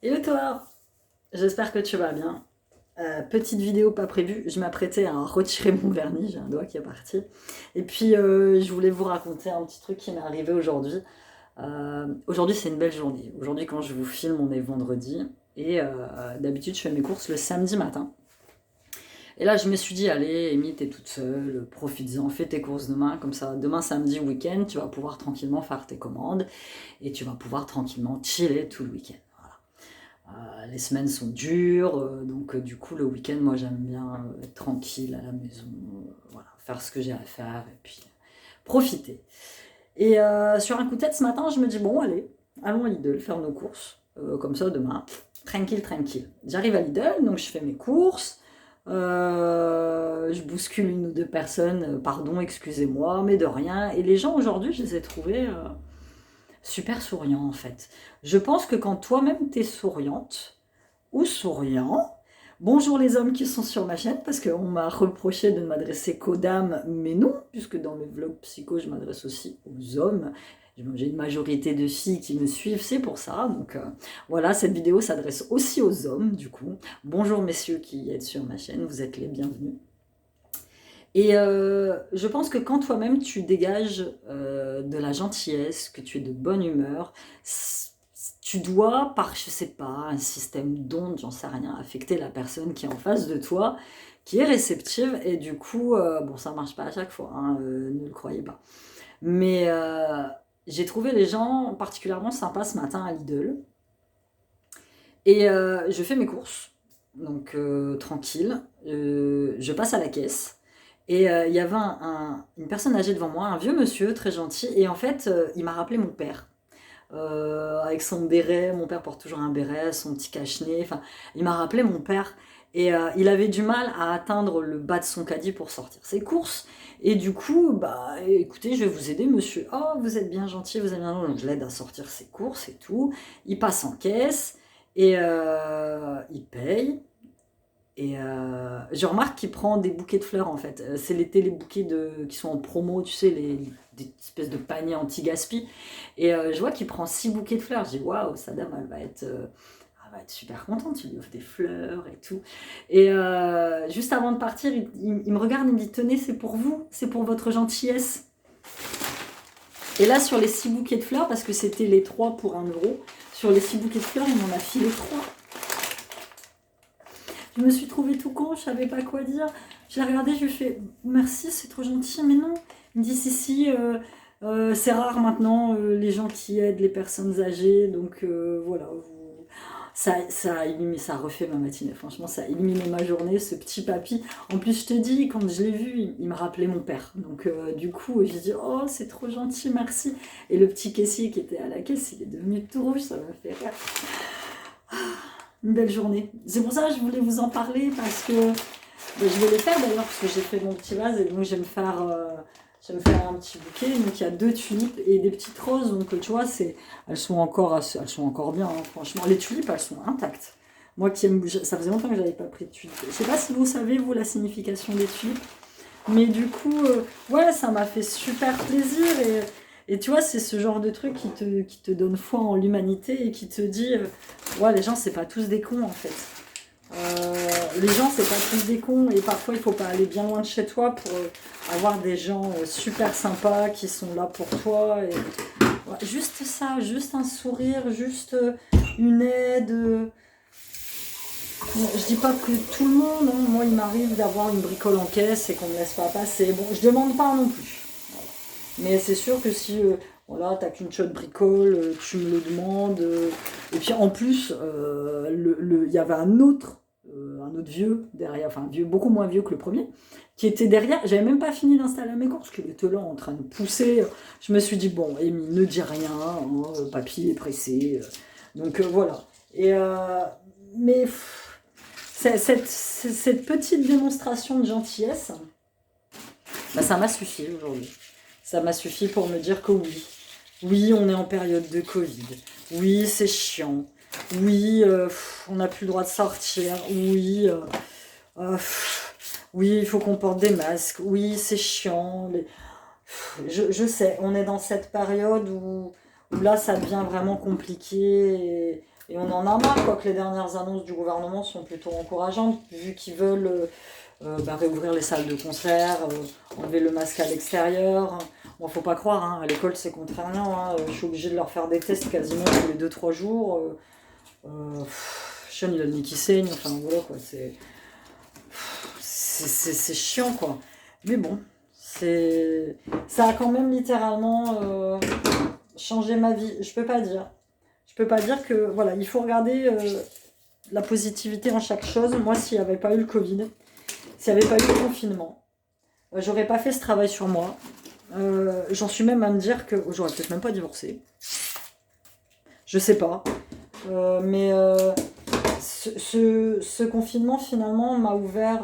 Hello toi, j'espère que tu vas bien. Petite vidéo pas prévue, je m'apprêtais à retirer mon vernis, j'ai un doigt qui est parti. Et puis je voulais vous raconter un petit truc qui m'est arrivé aujourd'hui. Aujourd'hui c'est une belle journée. Aujourd'hui quand je vous filme on est vendredi. Et d'habitude je fais mes courses le samedi matin. Et là je me suis dit allez Amy t'es toute seule, profites-en, fais tes courses demain. Comme ça demain samedi week-end tu vas pouvoir tranquillement faire tes commandes. Et tu vas pouvoir tranquillement chiller tout le week-end. Les semaines sont dures, donc du coup le week-end, moi j'aime bien être tranquille à la maison, voilà, faire ce que j'ai à faire et puis profiter. Et sur un coup de tête ce matin, je me dis bon allez, allons à Lidl faire nos courses, comme ça demain, tranquille, tranquille. J'arrive à Lidl, donc je fais mes courses, je bouscule une ou deux personnes, pardon, excusez-moi, mais de rien. Et les gens aujourd'hui, je les ai trouvés super souriants en fait. Je pense que quand toi-même t'es souriante, ou souriant. Bonjour les hommes qui sont sur ma chaîne, parce qu'on m'a reproché de ne m'adresser qu'aux dames, mais non, puisque dans mes vlogs psycho, je m'adresse aussi aux hommes. J'ai une majorité de filles qui me suivent, c'est pour ça. Donc voilà, cette vidéo s'adresse aussi aux hommes, du coup. Bonjour messieurs qui êtes sur ma chaîne, vous êtes les bienvenus. Et je pense que quand toi-même tu dégages de la gentillesse, que tu es de bonne humeur, tu dois, par, je sais pas, un système d'onde, j'en sais rien, affecter la personne qui est en face de toi, qui est réceptive, et du coup, bon, ça marche pas à chaque fois, hein, ne le croyez pas. Mais j'ai trouvé les gens particulièrement sympas ce matin à Lidl, et je fais mes courses, donc tranquille, je passe à la caisse, et il y avait une personne âgée devant moi, un vieux monsieur très gentil, et en fait, il m'a rappelé mon père. Avec son béret, mon père porte toujours un béret, son petit cache-nez, enfin, il m'a rappelé mon père. Et il avait du mal à atteindre le bas de son caddie pour sortir ses courses. Et du coup, bah écoutez, je vais vous aider, monsieur. Oh, vous êtes bien gentil, vous êtes bien gentil. Donc je l'aide à sortir ses courses et tout. Il passe en caisse et il paye. Et je remarque qu'il prend des bouquets de fleurs en fait. C'est l'été les bouquets qui sont en promo, tu sais, des espèces de paniers anti-gaspi. Et je vois qu'il prend 6 bouquets de fleurs. Je dis waouh, sa dame, elle va être super contente. Tu lui offres des fleurs et tout. Et juste avant de partir, il me regarde, il me dit tenez, c'est pour vous, c'est pour votre gentillesse. Et là, sur les 6 bouquets de fleurs, parce que c'était les 3 pour 1 euro, sur les 6 bouquets de fleurs, il m'en a filé 3. Je me suis trouvée tout con, je savais pas quoi dire. Je l'ai regardé, je lui ai fait merci, c'est trop gentil, mais non. Il me dit si, si, c'est rare maintenant les gens qui aident les personnes âgées, donc voilà. Ça a refait ma matinée, franchement, ça a éliminé ma journée, ce petit papy. En plus, je te dis, quand je l'ai vu, il me rappelait mon père. Donc, du coup, j'ai dit, oh, c'est trop gentil, merci. Et le petit caissier qui était à la caisse, il est devenu tout rouge, ça m'a fait rire. Une belle journée. C'est pour ça que je voulais vous en parler parce que je vais les faire d'ailleurs parce que j'ai fait mon petit vase et donc je vais me faire un petit bouquet. Donc il y a 2 tulipes et des petites roses. Donc tu vois, elles sont encore bien, hein, franchement. Les tulipes, elles sont intactes. Moi qui aime, ça faisait longtemps que j'avais pas pris de tulipes. Je sais pas si vous savez vous la signification des tulipes, mais du coup, ouais, ça m'a fait super plaisir et tu vois, c'est ce genre de truc qui te donne foi en l'humanité et qui te dit, ouais, les gens, c'est pas tous des cons en fait. Les gens, c'est pas tous des cons et parfois, il faut pas aller bien loin de chez toi pour avoir des gens super sympas qui sont là pour toi. Et, ouais, juste ça, juste un sourire, juste une aide. Bon, je dis pas que tout le monde, hein. Moi il m'arrive d'avoir une bricole en caisse et qu'on me laisse pas passer. Bon, je demande pas non plus. Voilà. Mais c'est sûr que si voilà, t'as qu'une shot bricole, tu me le demandes. Et puis en plus, il y avait un autre vieux derrière, enfin vieux, beaucoup moins vieux que le premier, qui était derrière. J'avais même pas fini d'installer mes courses, qu'il était là en train de pousser. Je me suis dit, bon, Amy, ne dis rien, hein, papy est pressé. Donc voilà. Et mais cette petite démonstration de gentillesse, bah, ça m'a suffi aujourd'hui. Ça m'a suffi pour me dire que oui, oui, on est en période de Covid. Oui, c'est chiant. Oui, on n'a plus le droit de sortir. Oui, oui, il faut qu'on porte des masques. Oui, c'est chiant. Je sais, on est dans cette période où là, ça devient vraiment compliqué. Et on en a marre, quoi, que les dernières annonces du gouvernement sont plutôt encourageantes, vu qu'ils veulent réouvrir les salles de concert, enlever le masque à l'extérieur. Bon, faut pas croire, hein, à l'école c'est contraignant, hein, je suis obligée de leur faire des tests quasiment tous les 2-3 jours. Sean il a le nez qui saigne, enfin voilà quoi, c'est chiant quoi. Mais bon, ça a quand même littéralement changé ma vie. Je peux pas dire. Je peux pas dire que voilà, il faut regarder la positivité en chaque chose. Moi, s'il n'y avait pas eu le Covid, s'il n'y avait pas eu le confinement, j'aurais pas fait ce travail sur moi. J'en suis même à me dire que j'aurais peut-être même pas divorcé. Je sais pas. Mais ce confinement finalement m'a ouvert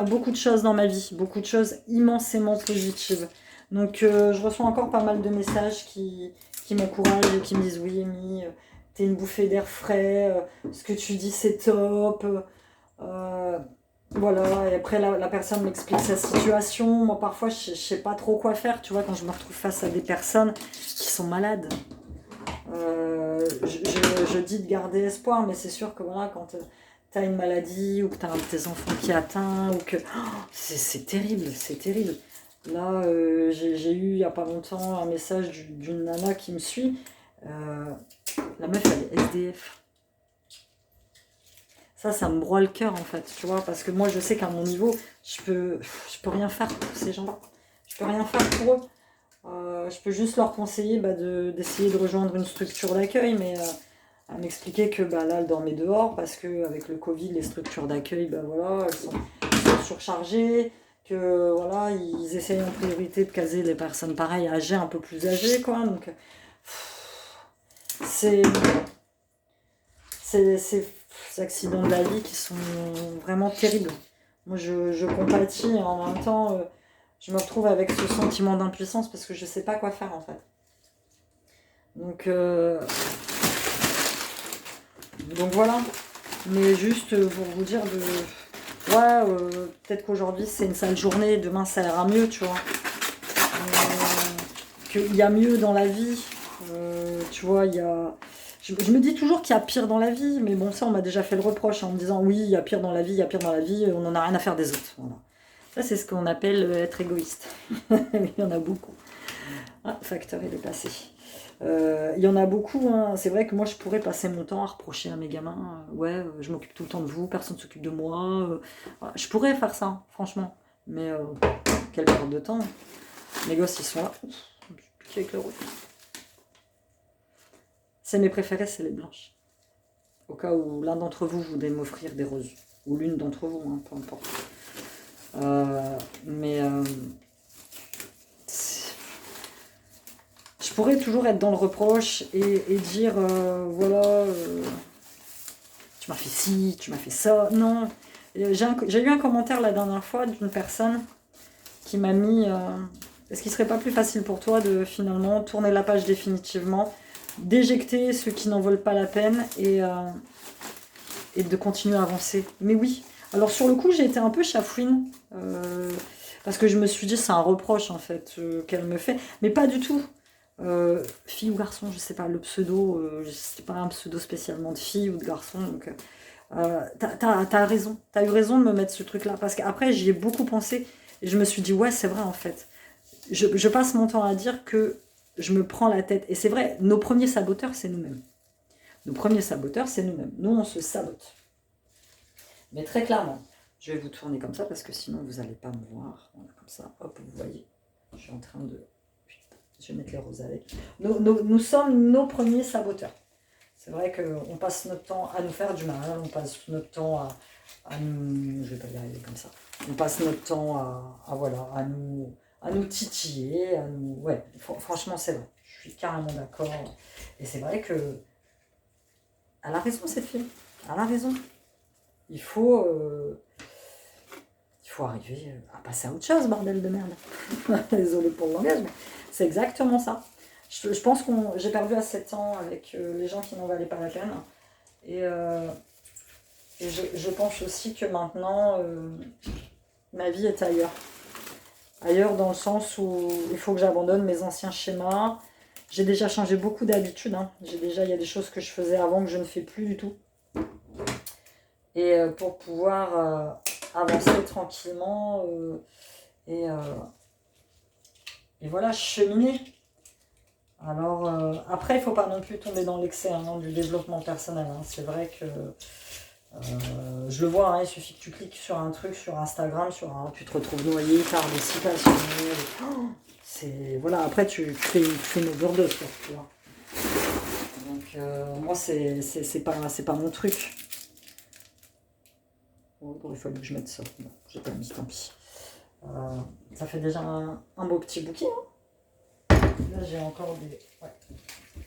beaucoup de choses dans ma vie, beaucoup de choses immensément positives. Donc je reçois encore pas mal de messages qui m'encouragent et qui me disent oui Amy, t'es une bouffée d'air frais, ce que tu dis c'est top. Voilà, et après la personne m'explique sa situation. Moi parfois je sais pas trop quoi faire, tu vois, quand je me retrouve face à des personnes qui sont malades. Je dis de garder espoir, mais c'est sûr que voilà, quand tu as une maladie ou que tu as un de tes enfants qui est atteint, ou que c'est terrible, c'est terrible. Là, j'ai eu il n'y a pas longtemps un message d'une nana qui me suit. La meuf, elle est SDF. Ça me broie le cœur en fait, tu vois, parce que moi je sais qu'à mon niveau, je peux rien faire pour ces gens-là. Je peux rien faire pour eux. Je peux juste leur conseiller d'essayer de rejoindre une structure d'accueil, mais à m'expliquer que là, elle dormait dehors parce qu'avec le Covid, les structures d'accueil, voilà, elles sont surchargées, que voilà, ils essayent en priorité de caser les personnes pareilles, âgées, un peu plus âgées, quoi. Donc, c'est ces accidents de la vie qui sont vraiment terribles. Moi, je compatis et en même temps, je me retrouve avec ce sentiment d'impuissance parce que je sais pas quoi faire en fait. Donc voilà. Mais juste pour vous dire peut-être qu'aujourd'hui c'est une sale journée, demain ça ira mieux, tu vois. Qu'il y a mieux dans la vie. Tu vois, il y a... Je me dis toujours qu'il y a pire dans la vie, mais bon, ça on m'a déjà fait le reproche en me disant oui, il y a pire dans la vie, il y a pire dans la vie, on n'en a rien à faire des autres. Voilà. Ça, c'est ce qu'on appelle être égoïste. Il y en a beaucoup. Ah, facteur, il est passé. Il y en a beaucoup. Hein. C'est vrai que moi, je pourrais passer mon temps à reprocher à mes gamins. Je m'occupe tout le temps de vous, personne ne s'occupe de moi. Voilà. Je pourrais faire ça, franchement. Mais quelle perte de temps. Mes gosses, ils sont là. Piqué avec le rouge. C'est mes préférés, c'est les blanches. Au cas où l'un d'entre vous voudrait m'offrir des roses. Ou l'une d'entre vous, hein, peu importe. Je pourrais toujours être dans le reproche et dire tu m'as fait ci, tu m'as fait ça. Non, j'ai eu un commentaire la dernière fois d'une personne qui m'a mis est-ce qu'il serait pas plus facile pour toi de finalement tourner la page définitivement, d'éjecter ceux qui n'en valent pas la peine et de continuer à avancer. Mais oui. Alors sur le coup, j'ai été un peu chafouine, parce que je me suis dit c'est un reproche en fait qu'elle me fait, mais pas du tout. Fille ou garçon, je sais pas, le pseudo, c'est pas un pseudo spécialement de fille ou de garçon, donc t'as raison, t'as eu raison de me mettre ce truc-là, parce qu'après j'y ai beaucoup pensé, et je me suis dit ouais c'est vrai en fait. Je passe mon temps à dire que je me prends la tête, et c'est vrai, nos premiers saboteurs c'est nous-mêmes. Nos premiers saboteurs c'est nous-mêmes, nous on se sabote. Mais très clairement, je vais vous tourner comme ça parce que sinon vous n'allez pas me voir. Voilà, comme ça, hop, vous voyez. Je suis en train de... Je vais mettre les roses avec. Nous sommes nos premiers saboteurs. C'est vrai qu'on passe notre temps à nous faire du mal. On passe notre temps à nous... Je vais pas y arriver comme ça. On passe notre temps à nous titiller. À nous... Ouais, franchement, c'est vrai. Je suis carrément d'accord. Et c'est vrai que... Elle a raison, cette fille. Elle a raison. Il faut arriver à passer à autre chose, bordel de merde. Désolé pour le langage, mais c'est exactement ça. Je pense que j'ai perdu à 7 ans avec les gens qui n'en valaient pas la peine. Et je pense aussi que maintenant, ma vie est ailleurs. Ailleurs dans le sens où il faut que j'abandonne mes anciens schémas. J'ai déjà changé beaucoup d'habitudes, hein. Il y a des choses que je faisais avant que je ne fais plus du tout. Et pour pouvoir avancer tranquillement et, euh, et voilà, cheminer. Alors, après, il ne faut pas non plus tomber dans l'excès hein, du développement personnel. Hein. C'est vrai que je le vois, hein, il suffit que tu cliques sur un truc sur Instagram, tu te retrouves noyé par des citations. Voilà, après, tu fais une overdose, quoi, tu vois. Donc, moi, c'est pas mon truc. Oh, il fallait que je mette ça. Bon, j'ai pas mis, tant pis. Ça fait déjà un beau petit bouquet. Hein. Là,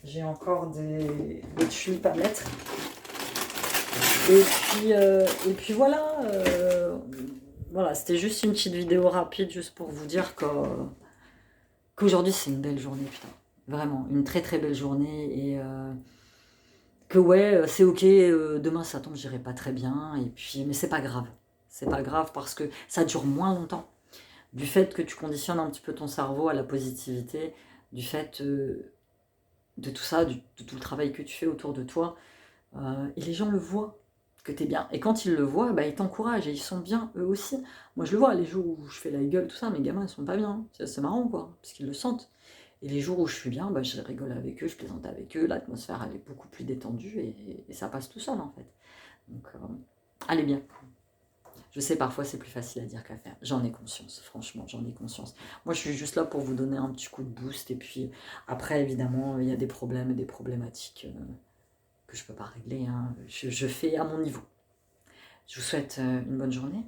j'ai encore des tulipes à mettre. Et puis voilà. Voilà, c'était juste une petite vidéo rapide, juste pour vous dire qu'aujourd'hui, c'est une belle journée, putain. Vraiment, une très très belle journée. Et que ouais, c'est ok, demain ça tombe, j'irai pas très bien. Et puis, mais c'est pas grave. C'est pas grave parce que ça dure moins longtemps. Du fait que tu conditionnes un petit peu ton cerveau à la positivité, du fait de tout ça, de tout le travail que tu fais autour de toi, et les gens le voient que tu es bien. Et quand ils le voient, bah, ils t'encouragent et ils sont bien eux aussi. Moi je le vois, les jours où je fais la gueule, tout ça, mes gamins ils sont pas bien. C'est marrant quoi, parce qu'ils le sentent. Et les jours où je suis bien, bah, je rigole avec eux, je plaisante avec eux, l'atmosphère elle est beaucoup plus détendue et ça passe tout seul en fait. Donc allez bien. Je sais, parfois c'est plus facile à dire qu'à faire. J'en ai conscience, franchement, j'en ai conscience. Moi, je suis juste là pour vous donner un petit coup de boost. Et puis, après, évidemment, il y a des problèmes et des problématiques que je ne peux pas régler. Hein. Je fais à mon niveau. Je vous souhaite une bonne journée.